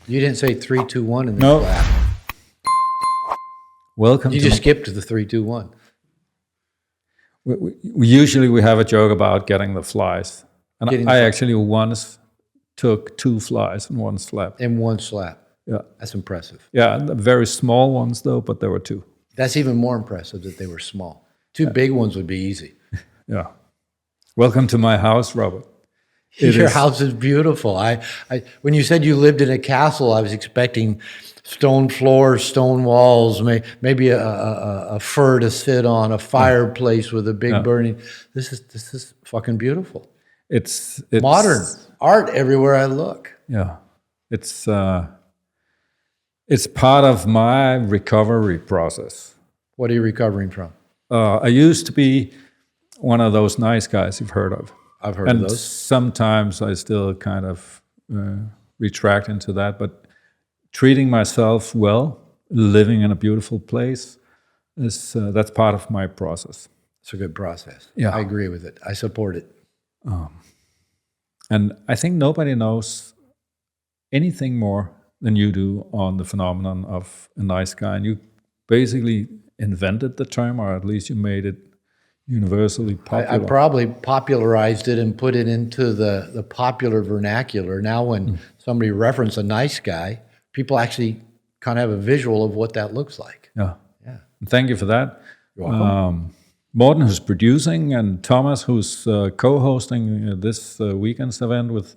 You didn't say 3, 2, 1 in the No. clap. Welcome. You to just skipped to the 3, 2, 1. we usually have a joke about getting the flies, and Getting I the- actually once took 2 flies in one slap. In one slap. Yeah, That's impressive. yeah, the very small ones though, but there were 2. That's even more impressive that they were small. 2 big ones would be easy. Yeah. Welcome to my house, Robert. Your house is beautiful. When you said you lived in a castle, I was expecting stone floors, stone walls, maybe a fur to sit on, a fireplace with a big burning. This is fucking beautiful. It's Modern art everywhere I look. Yeah, it's part of my recovery process. What are you recovering from? I used to be one of those nice guys you've heard of. I've heard And of those. sometimes I still kind of retract into that, but treating myself well, living in a beautiful place, that's part of my process. It's a good process. Yeah. I agree with it. I support it. And I think nobody knows anything more than you do on the phenomenon of a nice guy. And you basically invented the term, or at least you made it universally popular. I probably popularized it and put it into the popular vernacular. Now when somebody references a nice guy, people actually kind of have a visual of what that looks like. Yeah. Yeah. And thank you for that. You're welcome. Morten, who's producing, and Thomas, who's co-hosting this weekend's event with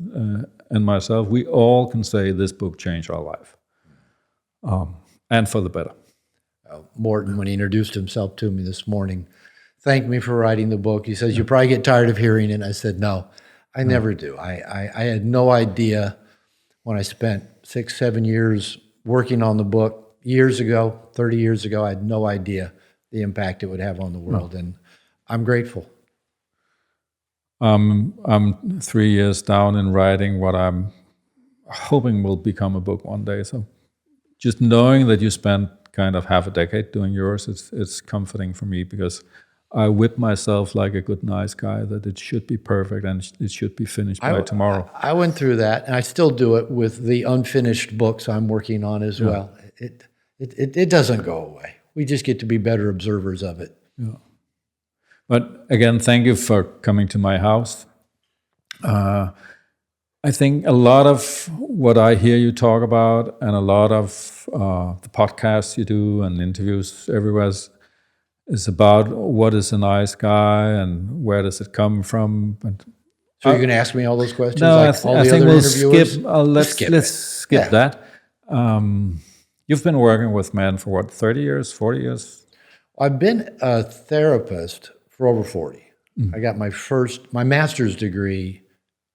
and myself, we all can say this book changed our life. And for the better. Morton, when he introduced himself to me this morning, thanked me for writing the book. He says, you probably get tired of hearing it. And I said, no, I never do. I had no idea when I spent 6, 7 years working on the book years ago, 30 years ago, I had no idea the impact it would have on the world. And I'm grateful. I'm 3 years down in writing what I'm hoping will become a book one day. So just knowing that you spent kind of half a decade doing yours, it's comforting for me, because I whip myself like a good, nice guy that it should be perfect and it should be finished by tomorrow. I went through that, and I still do it with the unfinished books I'm working on as well. It doesn't go away. We just get to be better observers of it. Yeah. But again, thank you for coming to my house. I think a lot of what I hear you talk about, and a lot of the podcasts you do and interviews everywhere is about what is a nice guy and where does it come from. And So you're going to ask me all those questions? no, like all I the think other we'll interviewers? skip. Let's skip that. You've been working with men for what, 30 years, 40 years? I've been a therapist for over 40. I got my master's degree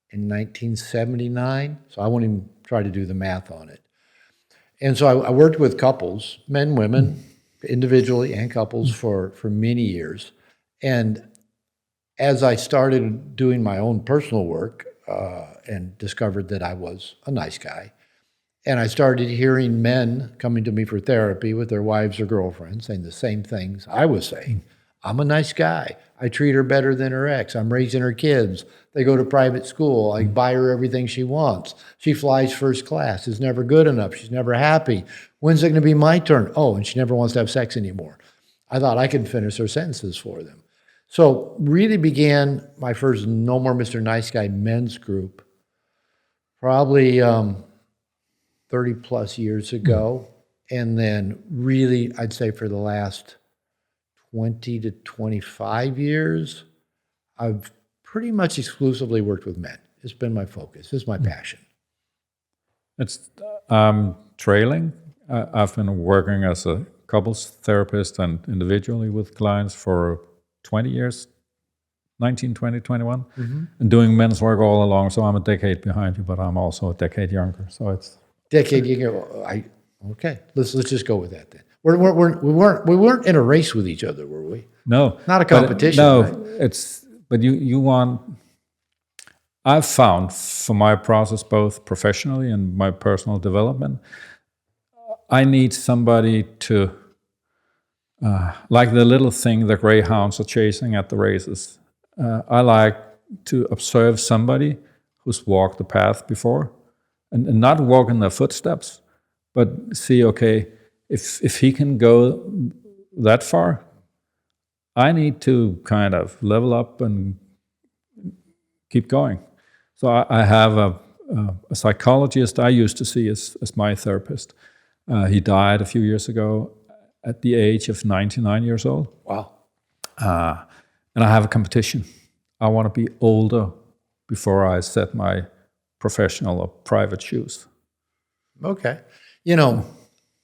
in 1979, so I won't even try to do the math on it. And so I worked with couples, men, women, individually and couples for many years. And as I started doing my own personal work and discovered that I was a nice guy, and I started hearing men coming to me for therapy with their wives or girlfriends saying the same things I was saying. I'm a nice guy. I treat her better than her ex. I'm raising her kids. They go to private school. I buy her everything she wants. She flies first class. Is never good enough. She's never happy. When's it going to be my turn? Oh, and she never wants to have sex anymore. I thought I could finish her sentences for them. So really began my first No More Mr. Nice Guy men's group probably 30 plus years ago. And then really, I'd say for the last 20 to 25 years, I've pretty much exclusively worked with men. It's been my focus. It's my passion. It's trailing. I've been working as a couples therapist and individually with clients for 20 years, 19, 20, 21, and doing men's work all along. So I'm a decade behind you, but I'm also a decade younger. So it's Decade younger. Okay. Let's just go with that then. We weren't in a race with each other, were we? no, Not a competition. No, right? but you want. I've found for my process, both professionally and my personal development, I need somebody to, like the little thing the greyhounds are chasing at the races. I like to observe somebody who's walked the path before and not walk in their footsteps, but see, okay, if he can go that far, I need to kind of level up and keep going. So I have a psychologist I used to see as my therapist. He died a few years ago at the age of 99 years old. Wow. And I have a competition. I want to be older before I set my professional or private shoes. Okay. You know,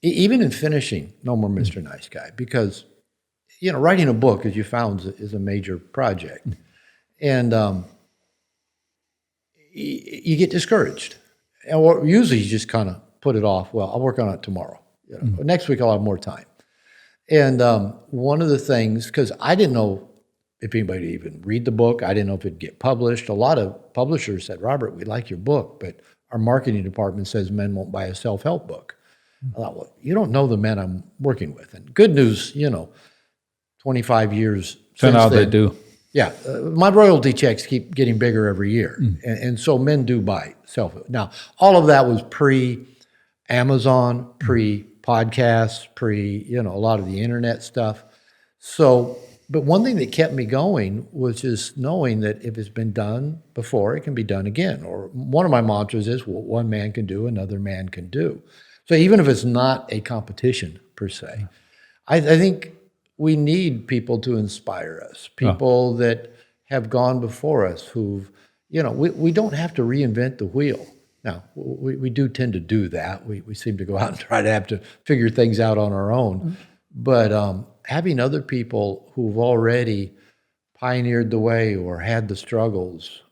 even in finishing No More Mr. Nice Guy, because, you know, writing a book, as you found, is a major project. And you get discouraged. And usually you just kind of put it off. Well, I'll work on it tomorrow. You know, next week I'll have more time. And one of the things, because I didn't know if anybody would even read the book. I didn't know if it'd get published. A lot of publishers said, Robert, we like your book, but our marketing department says men won't buy a self-help book. I thought, well, you don't know the men I'm working with. And good news, you know, 25 years Turn out then, they do. Yeah, my royalty checks keep getting bigger every year. And so men do buy self-help. Now, all of that was pre-Amazon, pre-podcasts, you know, a lot of the internet stuff. So, but one thing that kept me going was just knowing that if it's been done before, it can be done again. Or one of my mantras is, what one man can do, another man can do. So even if it's not a competition per se, I think we need people to inspire us, people that have gone before us who've, you know, we don't have to reinvent the wheel. Now, we do tend to do that. We seem to go out and try to have to figure things out on our own. But having other people who've already pioneered the way or had the struggles.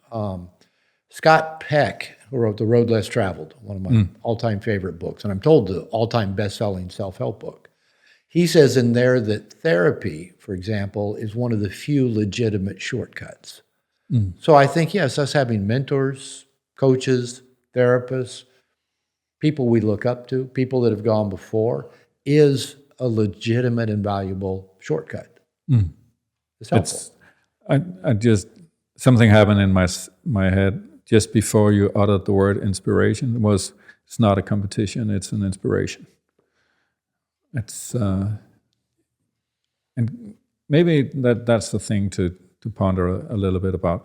Scott Peck, who wrote The Road Less Traveled, one of my all-time favorite books, and I'm told the all-time best-selling self-help book. He says in there that therapy, for example, is one of the few legitimate shortcuts. So I think, yes, us having mentors, coaches, therapists, people we look up to, people that have gone before, is a legitimate and valuable shortcut. It's helpful. I just, something happened in my head just before you uttered the word inspiration. It's not a competition, it's an inspiration. It's and maybe that's the thing to ponder a little bit about.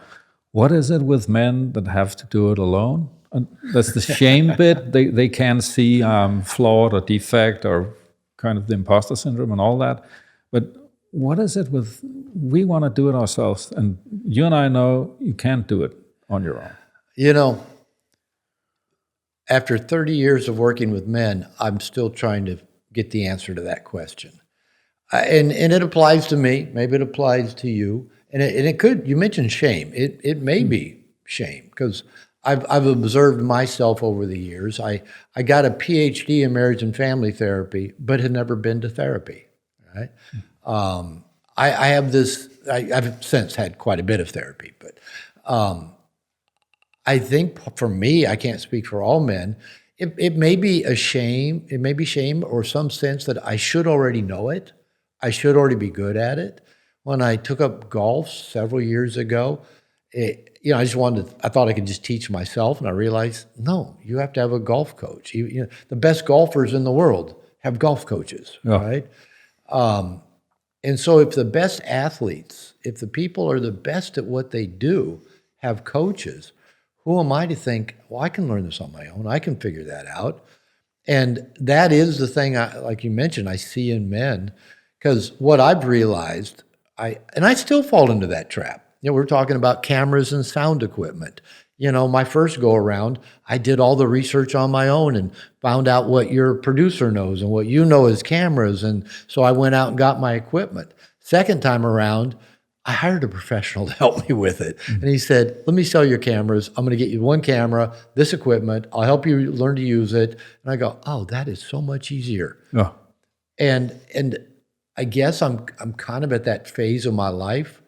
What is it with men that have to do it alone? And that's the shame bit. They can't see flawed or defect or kind of the imposter syndrome and all that. But what is it with, we want to do it ourselves, and you and I know you can't do it on your own. You know, after 30 years of working with men, I'm still trying to get the answer to that question. And it applies to me, maybe it applies to you, and it could, you mentioned shame. It may be shame, because I've observed myself over the years. I got a PhD in marriage and family therapy, but had never been to therapy, right? I have this, I've since had quite a bit of therapy, but I think for me, I can't speak for all men, it may be a shame, it may be shame or some sense that I should already know it. I should already be good at it. When I took up golf several years ago, I thought I could just teach myself, and I realized, no, you have to have a golf coach. The best golfers in the world have golf coaches, right? And so if the best athletes, if the people are the best at what they do, have coaches, who am I to think, well, I can learn this on my own. I can figure that out. And that is the thing, like you mentioned, I see in men, because what I've realized, I still fall into that trap. We're talking about cameras and sound equipment. My first go around, I did all the research on my own and found out what your producer knows and what you know as cameras. And so I went out and got my equipment. Second time around, I hired a professional to help me with it. And he said, let me sell your cameras. I'm going to get you one camera, this equipment. I'll help you learn to use it. And I go, oh, that is so much easier. Yeah. And I guess I'm kind of at that phase of my life.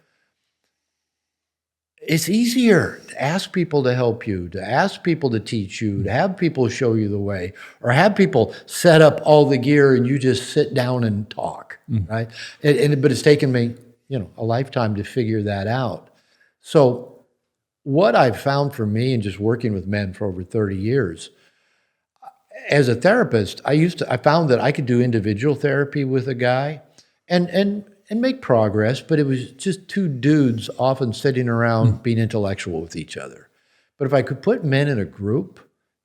It's easier to ask people to help you, to ask people to teach you, to have people show you the way, or have people set up all the gear and you just sit down and talk, right? But it's taken me, a lifetime to figure that out. So what I've found for me in just working with men for over 30 years, as a therapist, I found that I could do individual therapy with a guy and make progress, but it was just two dudes often sitting around being intellectual with each other. But if I could put men in a group,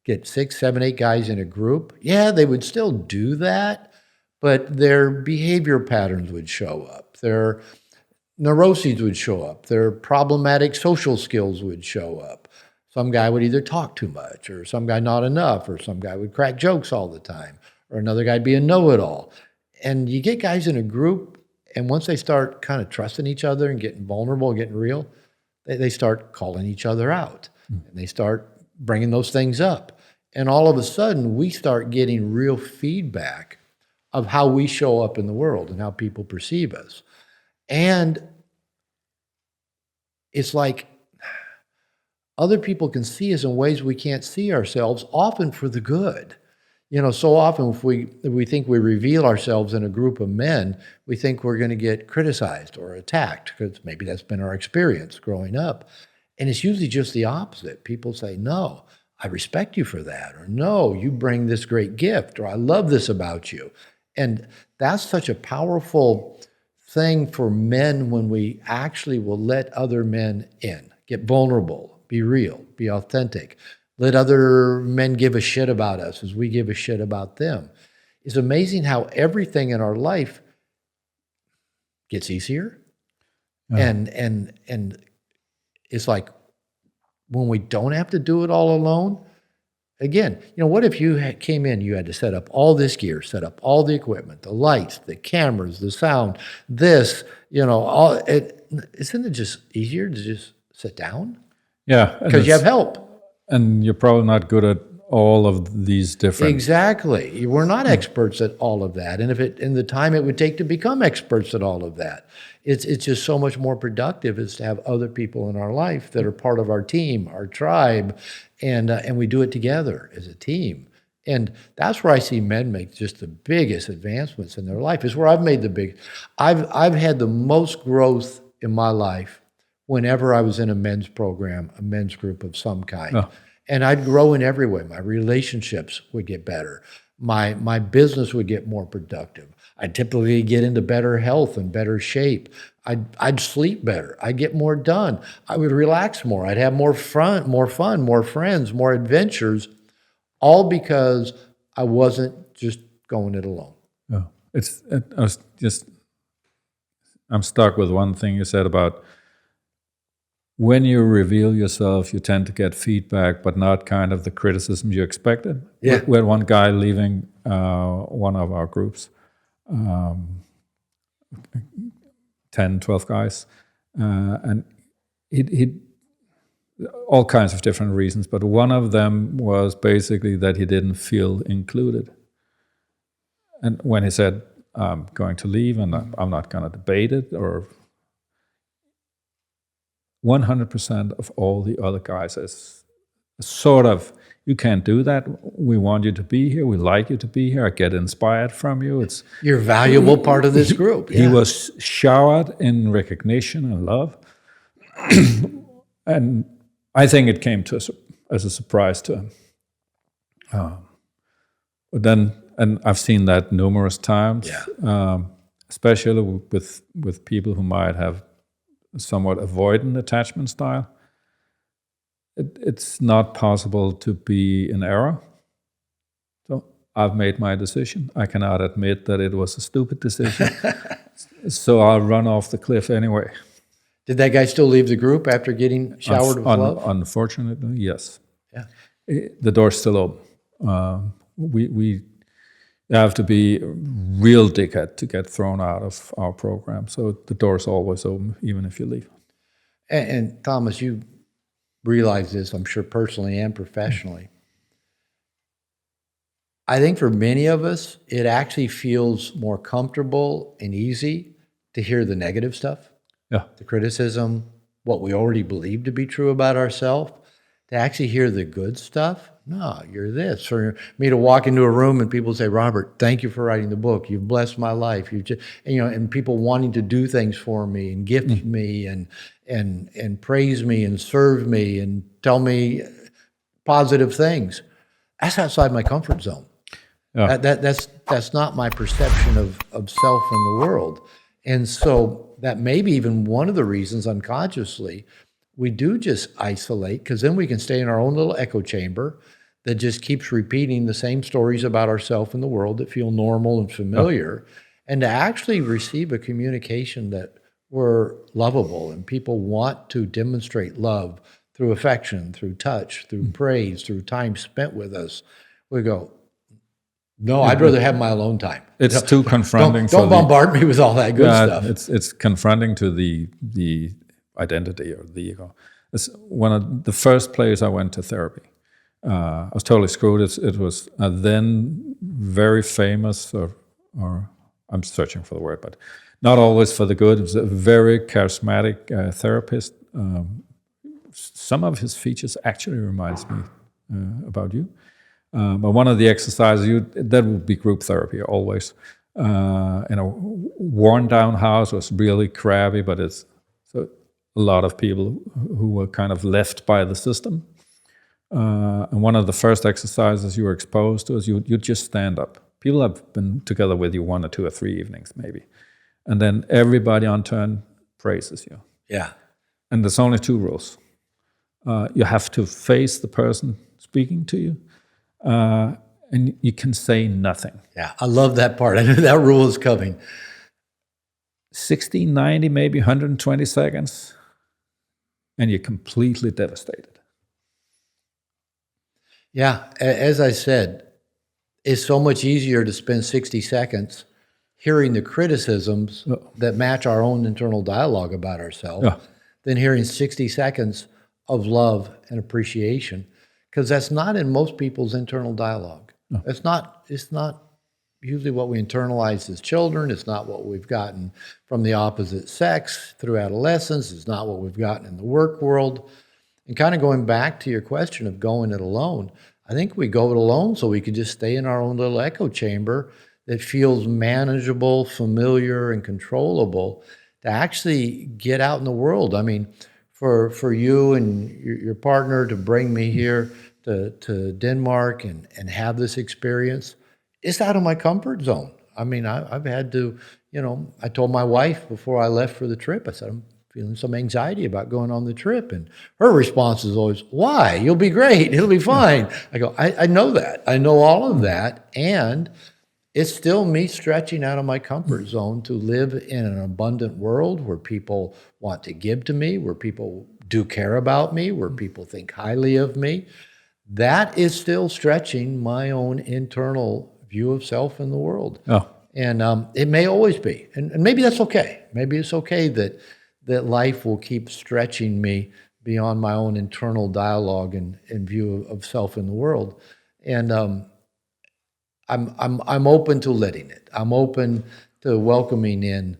get 6, 7, 8 guys in a group, yeah, they would still do that, but their behavior patterns would show up. Their neuroses would show up. Their problematic social skills would show up. Some guy would either talk too much, or some guy not enough, or some guy would crack jokes all the time, or another guy be a know-it-all. And you get guys in a group, and once they start kind of trusting each other and getting vulnerable, getting real, they start calling each other out. And they start bringing those things up. And all of a sudden, we start getting real feedback of how we show up in the world and how people perceive us. And it's like other people can see us in ways we can't see ourselves, often for the good. You know, so often if we think we reveal ourselves in a group of men, we think we're going to get criticized or attacked, because maybe that's been our experience growing up. And it's usually just the opposite. People say, no, I respect you for that, or no, you bring this great gift, or I love this about you. And that's such a powerful thing for men when we actually will let other men in, get vulnerable, be real, be authentic, let other men give a shit about us as we give a shit about them. It's amazing how everything in our life gets easier. Yeah. And it's like when we don't have to do it all alone. Again, you know, what if you came in, you had to set up all this gear, set up all the equipment, the lights, the cameras, the sound, this, you know, isn't it just easier to just sit down? Yeah. Because you have help. And you're probably not good at all of these different... Exactly. We're not experts at all of that. And in the time it would take to become experts at all of that, it's just so much more productive is to have other people in our life that are part of our team, our tribe, and we do it together as a team. And that's where I see men make just the biggest advancements in their life, is where I've made the big... I've had the most growth in my life whenever I was in a men's program, a men's group of some kind. Oh. And I'd grow in every way. My relationships would get better. My business would get more productive. I'd typically get into better health and better shape. I'd sleep better. I'd get more done. I would relax more. I'd have more fun, more friends, more adventures, all because I wasn't just going it alone. Oh. I'm stuck with one thing you said about when you reveal yourself, you tend to get feedback, but not kind of the criticism you expected. Yeah. We had one guy leaving one of our groups, 10, 12 guys, and he all kinds of different reasons, but one of them was basically that he didn't feel included. And when he said, I'm going to leave and I'm not going to debate it, or 100% of all the other guys is sort of, you can't do that. We want you to be here. We like you to be here. I get inspired from you. You're a valuable part of this group. Yeah. He was showered in recognition and love. And I think it came to as a surprise to him. But then, and I've seen that numerous times, especially with people who might have somewhat avoidant attachment style. It's not possible to be in error. So I've made my decision. I cannot admit that it was a stupid decision. So I'll run off the cliff anyway. Did that guy still leave the group after getting showered with love? Unfortunately, yes. Yeah. The door's still open. We have to be a real dickhead to get thrown out of our program. So the door's always open, even if you leave. And Thomas, you realize this, I'm sure, personally and professionally. I think for many of us, it actually feels more comfortable and easy to hear the negative stuff, the criticism, what we already believe to be true about ourselves, to actually hear the good stuff. No, you're this. For me to walk into a room and people say, Robert, thank you for writing the book. You've blessed my life. You've just, and people wanting to do things for me and gift me and praise me and serve me and tell me positive things. that's outside my comfort zone. Yeah. That's not my perception of self in the world. And so that may be even one of the reasons unconsciously we do just isolate, because then we can stay in our own little echo chamber that just keeps repeating the same stories about ourselves in the world that feel normal and familiar, and to actually receive a communication that we're lovable and people want to demonstrate love through affection, through touch, through praise, through time spent with us. We go, no, I'd rather have my alone time. It's too confronting. Don't bombard me with all that good stuff. It's confronting to the identity or the ego. It's one of the first places I went to therapy. I was totally screwed. It was a then very famous, or I'm searching for the word, but not always for the good. It was a very charismatic therapist. Some of his features actually reminds me about you. But one of the exercises, that would be group therapy always. In a worn down house, was really crabby, but it's so a lot of people who were kind of left by the system. And one of the first exercises you were exposed to is you just stand up. People have been together with you 1 or 2 or 3 evenings maybe. And then everybody on turn praises you. Yeah. And there's only 2 rules. You have to face the person speaking to you, and you can say nothing. Yeah, I love that part. I knew that rule is coming. 60, 90, maybe 120 seconds, and you're completely devastated. Yeah, as I said, it's so much easier to spend 60 seconds hearing the criticisms that match our own internal dialogue about ourselves than hearing 60 seconds of love and appreciation, because that's not in most people's internal dialogue. No. It's not usually what we internalize as children. It's not what we've gotten from the opposite sex through adolescence. It's not what we've gotten in the work world. And kind of going back to your question of going it alone, I think we go it alone so we can just stay in our own little echo chamber that feels manageable, familiar, and controllable to actually get out in the world. I mean, for you and your partner to bring me here to Denmark and have this experience, it's out of my comfort zone. I mean, I've had to, I told my wife before I left for the trip, I said, I'm feeling some anxiety about going on the trip. And her response is always, why? You'll be great. It'll be fine. I go, I know that. I know all of that. And it's still me stretching out of my comfort zone to live in an abundant world where people want to give to me, where people do care about me, where people think highly of me. That is still stretching my own internal view of self in the world. Oh. And it may always be. And maybe that's okay. Maybe it's okay that life will keep stretching me beyond my own internal dialogue and view of self in the world. And I'm open to letting it. I'm open to welcoming in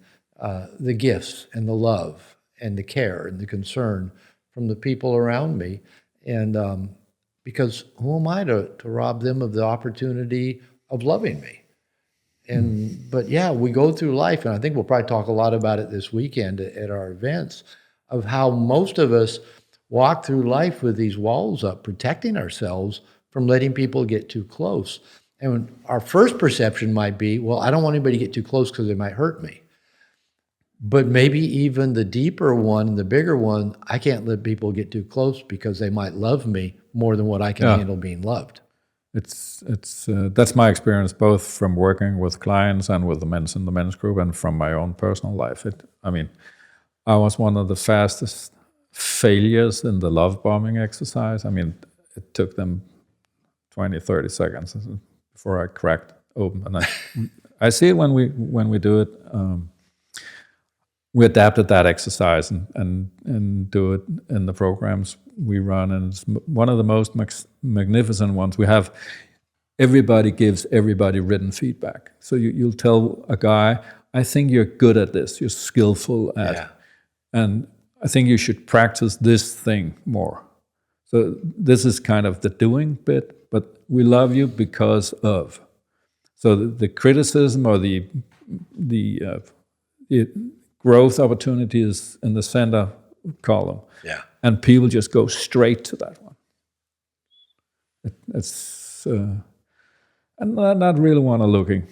the gifts and the love and the care and the concern from the people around me. And because who am I to rob them of the opportunity of loving me? But yeah, we go through life, and I think we'll probably talk a lot about it this weekend at our events, of how most of us walk through life with these walls up, protecting ourselves from letting people get too close. And our first perception might be, well, I don't want anybody to get too close because they might hurt me. But maybe even the deeper one, the bigger one, I can't let people get too close because they might love me more than what I can handle being loved. It's that's my experience, both from working with clients and with the men's in the men's group, and from my own personal life. I was one of the fastest failures in the love bombing exercise. I mean, it took them 20, 30 seconds before I cracked open. And I see it when we do it. We adapted that exercise and do it in the programs we run, and it's one of the most magnificent ones. We have everybody gives everybody written feedback. So you'll tell a guy, I think you're good at this, you're skillful at, and I think you should practice this thing more. So this is kind of the doing bit, but we love you because of. So the criticism or the growth opportunity is in the center column. Yeah. And people just go straight to that one. It's and not really want to looking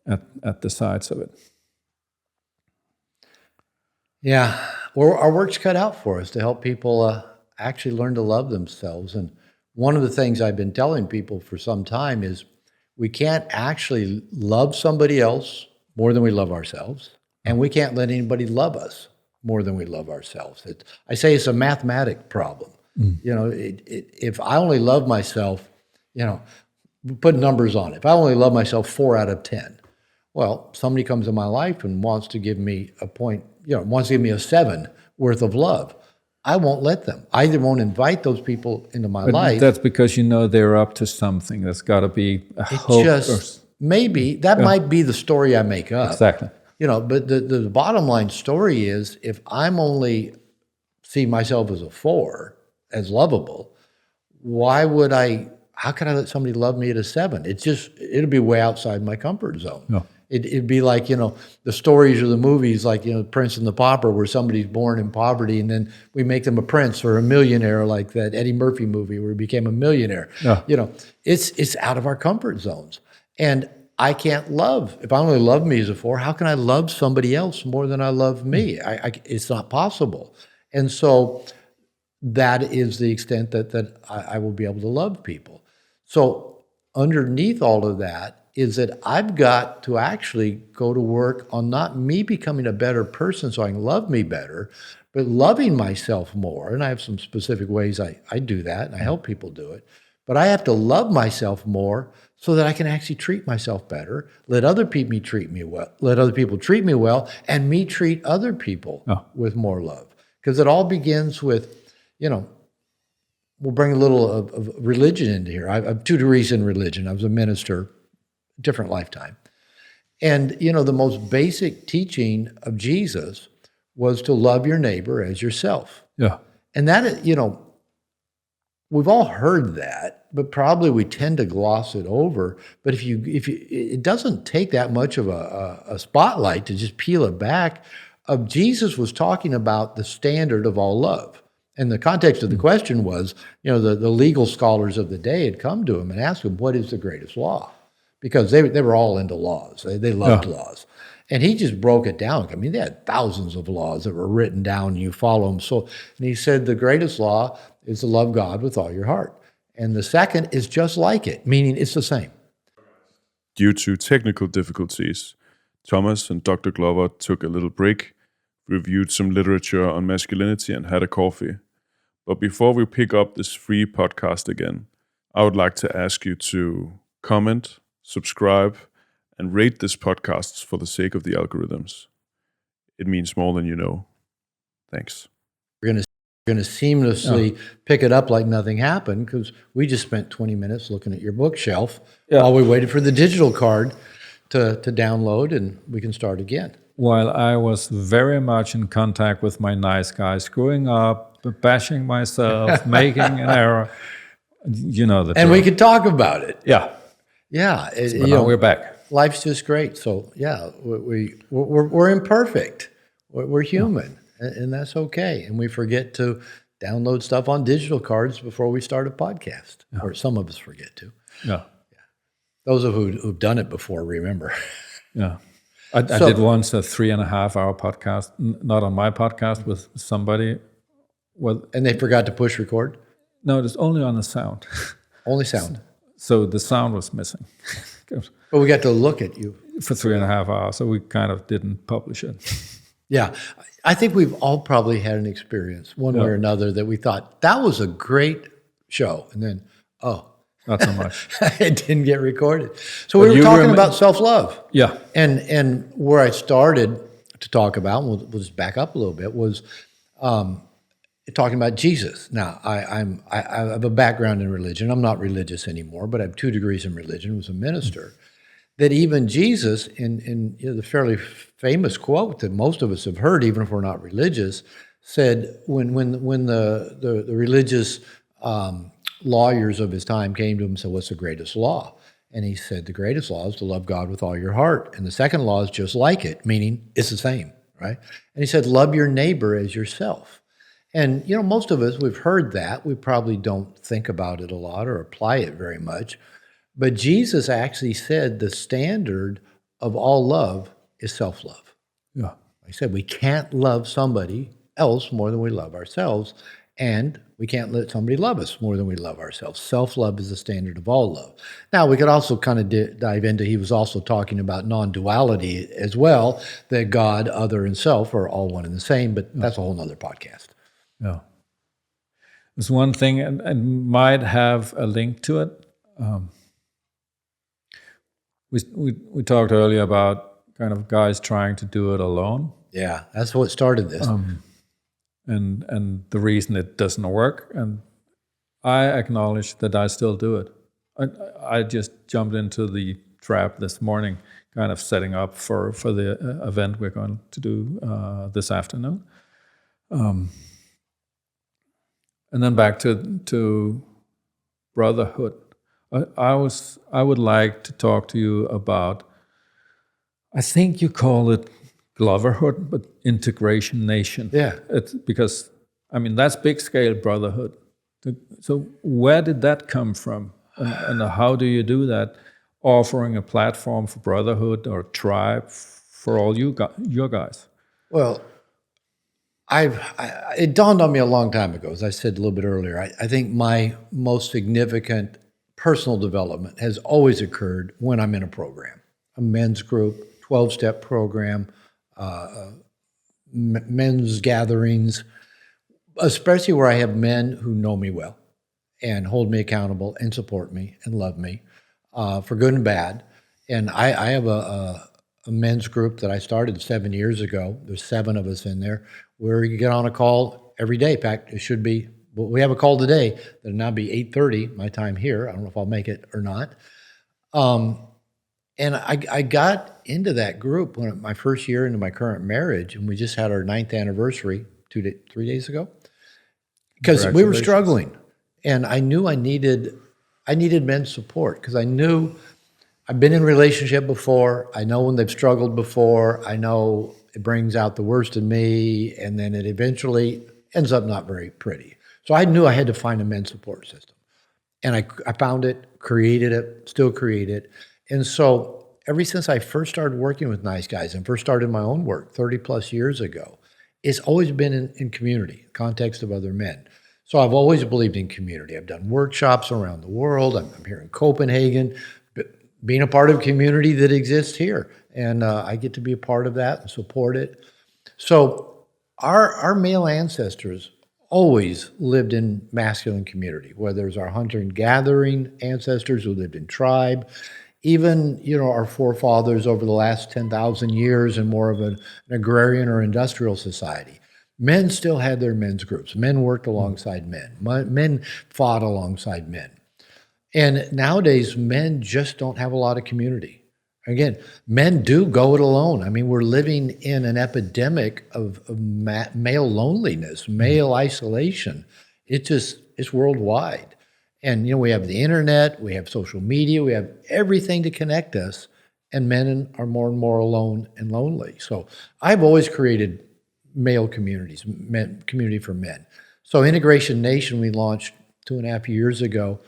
at the sides of it. Yeah, well, our work's cut out for us to help people actually learn to love themselves. And one of the things I've been telling people for some time is we can't actually love somebody else more than we love ourselves, and we can't let anybody love us more than we love ourselves. I say it's a mathematic problem. You know, if I only love myself, you know, put numbers on it. If I only love myself 4 out of 10, well, somebody comes in my life and wants to give me a point, you know, wants to give me a 7 worth of love. I won't let them. I either won't invite those people into my life. That's because you know they're up to something. There's got to be a hope. Maybe that might be the story I make up. Exactly. You know, but the bottom line story is if I'm only see myself as a 4, as lovable, how could I let somebody love me at a 7? It'll be way outside my comfort zone. No. It'd be like, you know, the stories or the movies like, you know, Prince and the Pauper, where somebody's born in poverty and then we make them a prince or a millionaire, like that Eddie Murphy movie where he became a millionaire. Yeah. You know, it's out of our comfort zones. And I can't love. If I only love me as a 4, how can I love somebody else more than I love me? It's not possible. And so that is the extent that I will be able to love people. So underneath all of that is that I've got to actually go to work on not me becoming a better person so I can love me better, but loving myself more. And I have some specific ways I do that, and I help people do it. But I have to love myself more so that I can actually treat myself better, let other people treat me well, and me treat other people with more love. Because it all begins with, you know, we'll bring a little of religion into here. I have 2 degrees in religion. I was a minister, different lifetime. And, you know, the most basic teaching of Jesus was to love your neighbor as yourself. Yeah. And that, you know, we've all heard that, but probably we tend to gloss it over. But if you, it doesn't take that much of a spotlight to just peel it back. Jesus was talking about the standard of all love. And the context of the question was, you know, the legal scholars of the day had come to him and asked him, what is the greatest law? Because they were all into laws. They loved laws. And he just broke it down. I mean, they had thousands of laws that were written down, and you follow them. And he said, the greatest law is to love God with all your heart. And the second is just like it, meaning it's the same. Due to technical difficulties, Thomas and Dr. Glover took a little break, reviewed some literature on masculinity, and had a coffee. But before we pick up this free podcast again, I would like to ask you to comment, subscribe, and rate this podcast for the sake of the algorithms. It means more than you know. Thanks. We're going to seamlessly pick it up like nothing happened because we just spent 20 minutes looking at your bookshelf while we waited for the digital card to download, and we can start again. While I was very much in contact with my nice guy, screwing up, bashing myself, making an error, you know that. And we could talk about it. Yeah. Yeah. But now we're back. Life's just great. So yeah, we're imperfect. We're human, and that's okay. And we forget to download stuff on digital cards before we start a podcast, or some of us forget to. Yeah. Those of who've done it before remember. Yeah. I did once a 3.5-hour podcast, not on my podcast, with somebody. And they forgot to push record? No, it was only on the sound. Only sound. So the sound was missing. But we got to look at you. For 3.5 hours, so we kind of didn't publish it. Yeah. I think we've all probably had an experience, one way or another, that we thought, that was a great show. And then, not so much. It didn't get recorded. So we were talking about self-love. Yeah. And where I started to talk about, and we'll just back up a little bit, was talking about Jesus. Now, I have a background in religion. I'm not religious anymore, but I have 2 degrees in religion, was a minister. That even Jesus, in the fairly famous quote that most of us have heard, even if we're not religious, said when the religious lawyers of his time came to him and said, what's the greatest law? And he said, the greatest law is to love God with all your heart. And the second law is just like it, meaning it's the same, right? And he said, love your neighbor as yourself. And, you know, most of us, we've heard that. We probably don't think about it a lot or apply it very much. But Jesus actually said the standard of all love is self-love. Yeah. Like I said, we can't love somebody else more than we love ourselves, and we can't let somebody love us more than we love ourselves. Self-love is the standard of all love. Now, we could also kind of dive into, he was also talking about non-duality as well, that God, other, and self are all one and the same, but that's a whole nother podcast. Yeah. There's one thing, and might have a link to it. We talked earlier about kind of guys trying to do it alone, Yeah, that's what started this. and the reason it doesn't work. And I acknowledge that I still do it. I just jumped into the trap this morning, kind of setting up for the event we're going to do this afternoon. And then back to brotherhood. I would like to talk to you about, I think you call it Gloverhood, but integration nation. Yeah. It's because, I mean, that's big scale brotherhood. So where did that come from? And how do you do that? Offering a platform for brotherhood or tribe for all your guys. Well, it dawned on me a long time ago, as I said a little bit earlier. I think my most significant personal development has always occurred when I'm in a program, a men's group, 12-step program, men's gatherings, especially where I have men who know me well and hold me accountable and support me and love me for good and bad. And I have a men's group that I started 7 years ago. There's 7 of us in there, where you get on a call every day. In fact, it should be, well, we have a call today. That'll now be 8:30, my time here. I don't know if I'll make it or not. And I got into that group when my first year into my current marriage, and we just had our 9th anniversary 3 days ago, because we were struggling, and I knew I needed men's support, because I knew I've been in a relationship before. I know when they've struggled before. I know it brings out the worst in me, and then it eventually ends up not very pretty. So I knew I had to find a men's support system, and I found it, created it, still create it. And so ever since I first started working with nice guys and first started my own work 30 plus years ago, it's always been in community, context of other men. So I've always believed in community. I've done workshops around the world. I'm here in Copenhagen, being a part of a community that exists here. And I get to be a part of that and support it. So our male ancestors always lived in masculine community, whether it's our hunter and gathering ancestors who lived in tribe, even, our forefathers over the last 10,000 years in more of an agrarian or industrial society. Men still had their men's groups. Men worked alongside men. Men fought alongside men. And nowadays, men just don't have a lot of community. Again, men do go it alone. I mean, we're living in an epidemic of male loneliness, male isolation. It's worldwide. And, we have the internet, we have social media, we have everything to connect us, and men are more and more alone and lonely. So I've always created male communities, community for men. So Integration Nation we launched 2.5 years ago,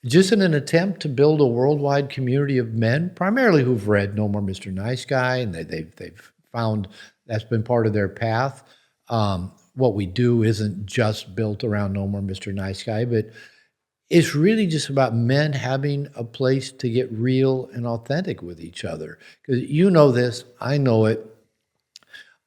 just in an attempt to build a worldwide community of men, primarily who've read No More Mr. Nice Guy, and they've found that's been part of their path. What we do isn't just built around No More Mr. Nice Guy, but it's really just about men having a place to get real and authentic with each other. Because you know this, I know it.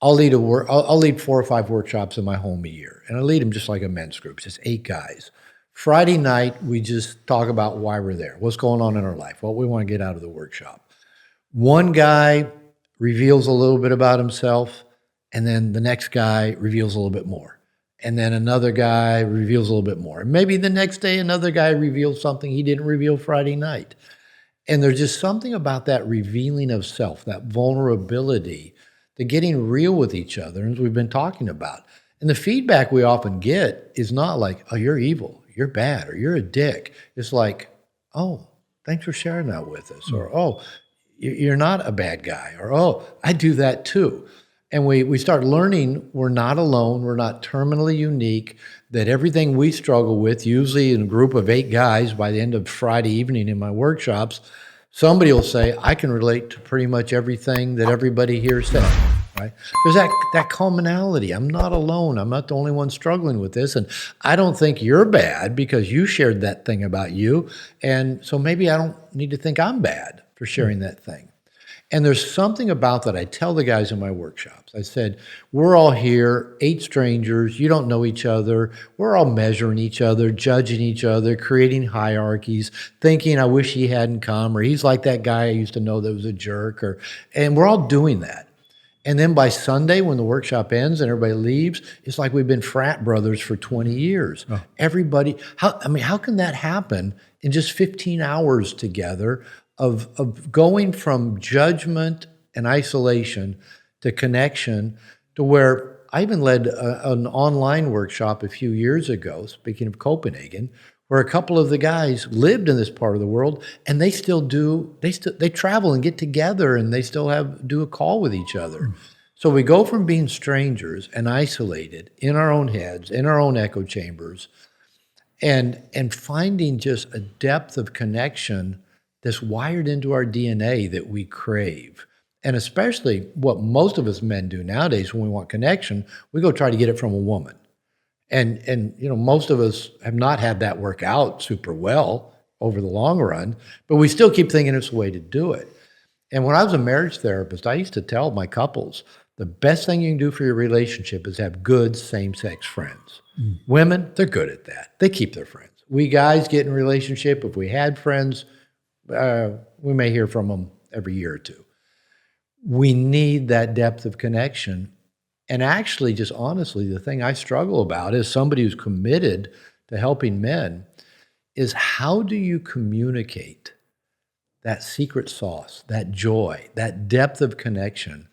I'll lead 4 or 5 workshops in my home a year, and I lead them just like a men's group, just 8 guys. Friday night, we just talk about why we're there, what's going on in our life, what we want to get out of the workshop. One guy reveals a little bit about himself, and then the next guy reveals a little bit more. And then another guy reveals a little bit more. And maybe the next day, another guy reveals something he didn't reveal Friday night. And there's just something about that revealing of self, that vulnerability, the getting real with each other, as we've been talking about. And the feedback we often get is not like, oh, you're evil, you're bad, or you're a dick. It's like, oh, thanks for sharing that with us. Or, oh, you're not a bad guy. Or, oh, I do that too. And we start learning we're not alone, we're not terminally unique, that everything we struggle with, usually in a group of 8 guys by the end of Friday evening in my workshops, somebody will say, I can relate to pretty much everything that everybody here said, right? There's that commonality. I'm not alone. I'm not the only one struggling with this. And I don't think you're bad because you shared that thing about you. And so maybe I don't need to think I'm bad for sharing that thing. And there's something about that. I tell the guys in my workshops, I said, we're all here, 8 strangers, you don't know each other, we're all measuring each other, judging each other, creating hierarchies, thinking I wish he hadn't come, or he's like that guy I used to know that was a jerk, and we're all doing that. And then by Sunday, when the workshop ends and everybody leaves, it's like we've been frat brothers for 20 years. Oh. Everybody, how can that happen in just 15 hours together of going from judgment and isolation to connection, to where I even led an online workshop a few years ago, speaking of Copenhagen, where a couple of the guys lived in this part of the world, and they travel and get together, and they still do a call with each other. So we go from being strangers and isolated in our own heads, in our own echo chambers, and finding just a depth of connection that's wired into our DNA that we crave. And especially what most of us men do nowadays when we want connection, we go try to get it from a woman. And most of us have not had that work out super well over the long run, but we still keep thinking it's the way to do it. And when I was a marriage therapist, I used to tell my couples, the best thing you can do for your relationship is have good same-sex friends. Women, they're good at that. They keep their friends. We guys get in a relationship, if we had friends, we may hear from them every year or two. We need that depth of connection. And actually, just honestly, the thing I struggle about as somebody who's committed to helping men is, how do you communicate that secret sauce, that joy, that depth of connection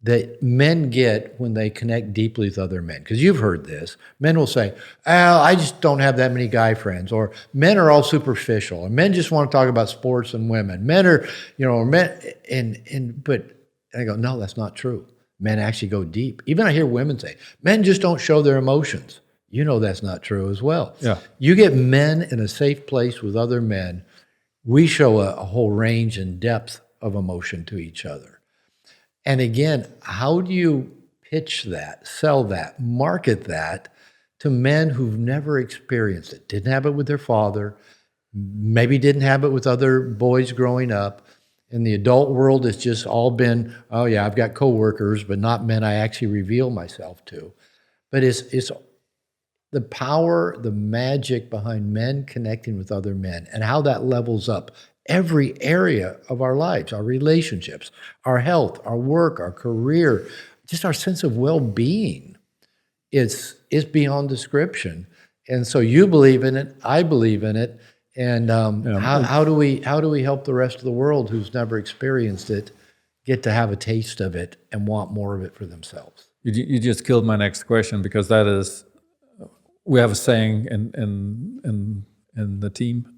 that men get when they connect deeply with other men? Because you've heard this. Men will say, oh, I just don't have that many guy friends, or men are all superficial, or men just want to talk about sports and women. Men are, but I go, no, that's not true. Men actually go deep. Even I hear women say, men just don't show their emotions. That's not true as well. Yeah. You get men in a safe place with other men, we show a whole range and depth of emotion to each other. And again, how do you pitch that, sell that, market that to men who've never experienced it, didn't have it with their father, maybe didn't have it with other boys growing up? In the adult world, it's just all been, oh yeah, I've got coworkers, but not men I actually reveal myself to. But it's the power, the magic behind men connecting with other men, and how that levels up every area of our lives, our relationships, our health, our work, our career, just our sense of well-being. It's beyond description. And so you believe in it, I believe in it. And how do we help the rest of the world who's never experienced it get to have a taste of it and want more of it for themselves? You just killed my next question, because that is, we have a saying in the team,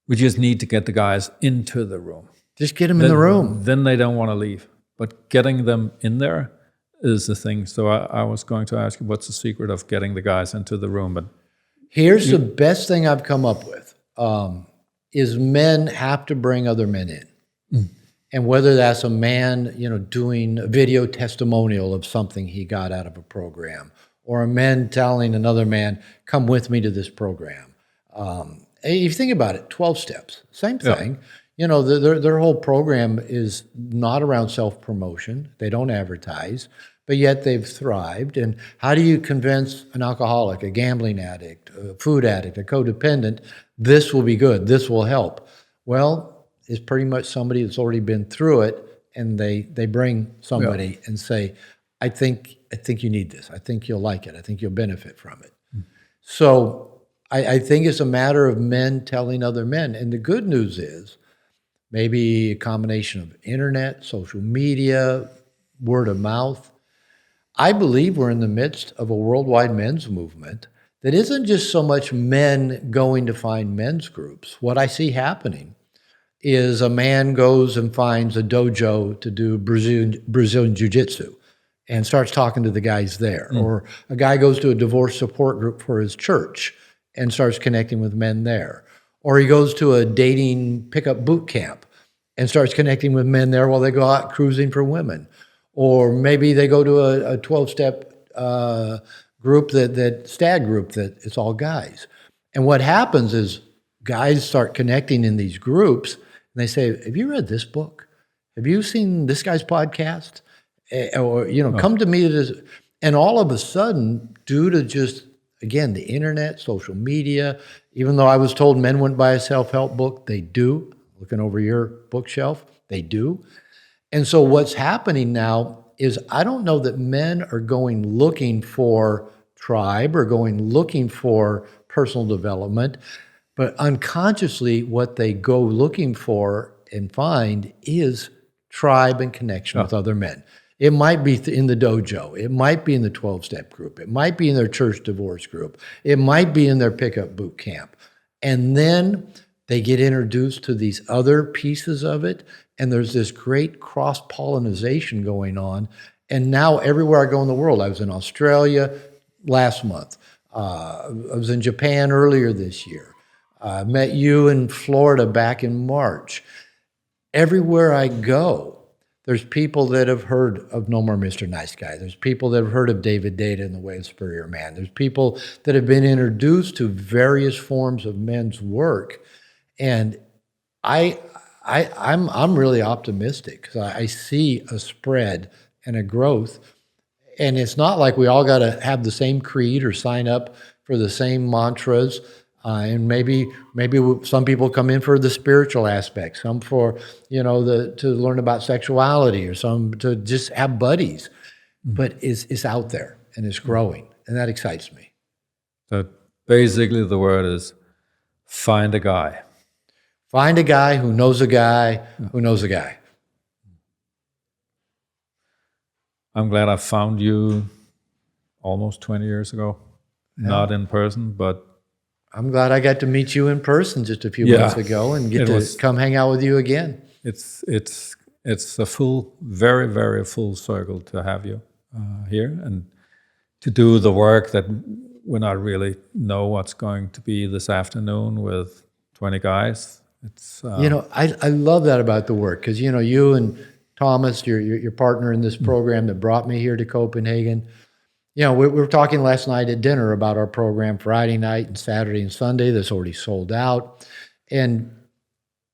we just need to get the guys into the room. Just get them in the room. Then they don't want to leave. But getting them in there is the thing. So I was going to ask you, what's the secret of getting the guys into the room? But here's the best thing I've come up with, is men have to bring other men in. And whether that's a man, doing a video testimonial of something he got out of a program, or a man telling another man, come with me to this program. If you think about it, 12 steps, same thing. Yeah. Their whole program is not around self-promotion. They don't advertise, but yet they've thrived. And how do you convince an alcoholic, a gambling addict, a food addict, a codependent, this will be good, this will help? Well, it's pretty much somebody that's already been through it, and they bring somebody and say, I think you need this. I think you'll like it. I think you'll benefit from it. So I think it's a matter of men telling other men. And the good news is, maybe a combination of internet, social media, word of mouth. I believe we're in the midst of a worldwide men's movement that isn't just so much men going to find men's groups. What I see happening is a man goes and finds a dojo to do Brazilian Jiu-Jitsu. and starts talking to the guys there. Or a guy goes to a divorce support group for his church and starts connecting with men there. Or he goes to a dating pickup boot camp and starts connecting with men there while they go out cruising for women. Or maybe they go to a 12-step group, that stag group that it's all guys. And what happens is guys start connecting in these groups, and they say, have you read this book? Have you seen this guy's podcast? Or, come to me. And all of a sudden, due to just, again, the internet, social media, even though I was told men wouldn't buy a self-help book, they do. Looking over your bookshelf, they do. And so what's happening now is I don't know that men are going looking for tribe or going looking for personal development, but unconsciously what they go looking for and find is tribe and connection with other men. It might be in the dojo. It might be in the 12-step group. It might be in their church divorce group. It might be in their pickup boot camp. And then they get introduced to these other pieces of it, and there's this great cross-pollination going on. And now everywhere I go in the world, I was in Australia last month. I was in Japan earlier this year. I met you in Florida back in March. Everywhere I go, there's people that have heard of No More Mr. Nice Guy. There's people that have heard of David Data and the Way of Superior Man. There's people that have been introduced to various forms of men's work. And I'm really optimistic because I see a spread and a growth. And it's not like we all got to have the same creed or sign up for the same mantras. And maybe some people come in for the spiritual aspect, some for, to learn about sexuality, or some to just have buddies. But it's out there and it's growing, and that excites me. So basically the word is find a guy. Find a guy who knows a guy who knows a guy. I'm glad I found you almost 20 years ago. Yeah. Not in person, but I'm glad I got to meet you in person just a few months ago and get to come hang out with you again. It's a very, very full circle to have you here and to do the work that we not really know what's going to be this afternoon with 20 guys. It's I love that about the work because you and Thomas, your partner in this program that brought me here to Copenhagen. We were talking last night at dinner about our program Friday night and Saturday and Sunday that's already sold out. And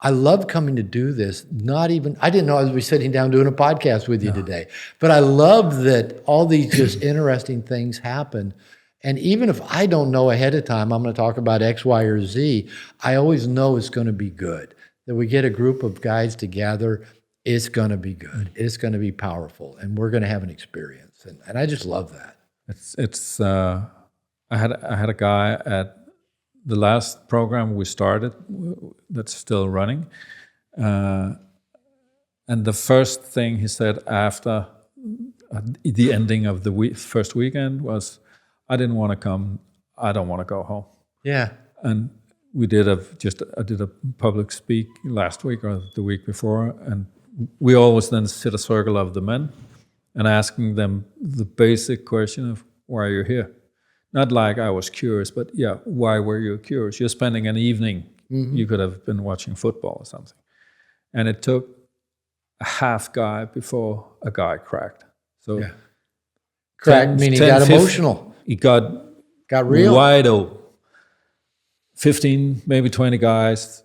I love coming to do this. I didn't know I was sitting down doing a podcast with you today, but I love that all these just interesting things happen. And even if I don't know ahead of time, I'm going to talk about X, Y, or Z, I always know it's going to be good. That we get a group of guys together, it's going to be good. It's going to be powerful, and we're going to have an experience. And I just love that. I had a guy at the last program we started that's still running, and the first thing he said after the ending of the first weekend was, "I didn't want to come. I don't want to go home." Yeah. And I did a public speak last week or the week before, and we always then sit a circle of the men and asking them the basic question of, why are you here? Not like I was curious, but why were you curious? You're spending an evening, you could have been watching football or something. And it took a half guy before a guy cracked. So cracked meaning he got emotional. He got real. Wide open. 15, maybe 20 guys,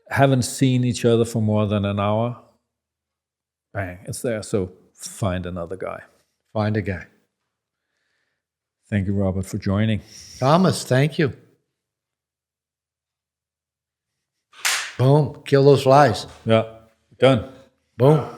haven't seen each other for more than an hour. Bang, it's there. So find another guy. Find a guy. Thank you, Robert, for joining. Thomas, thank you. Boom. Kill those flies. Yeah, done. Boom.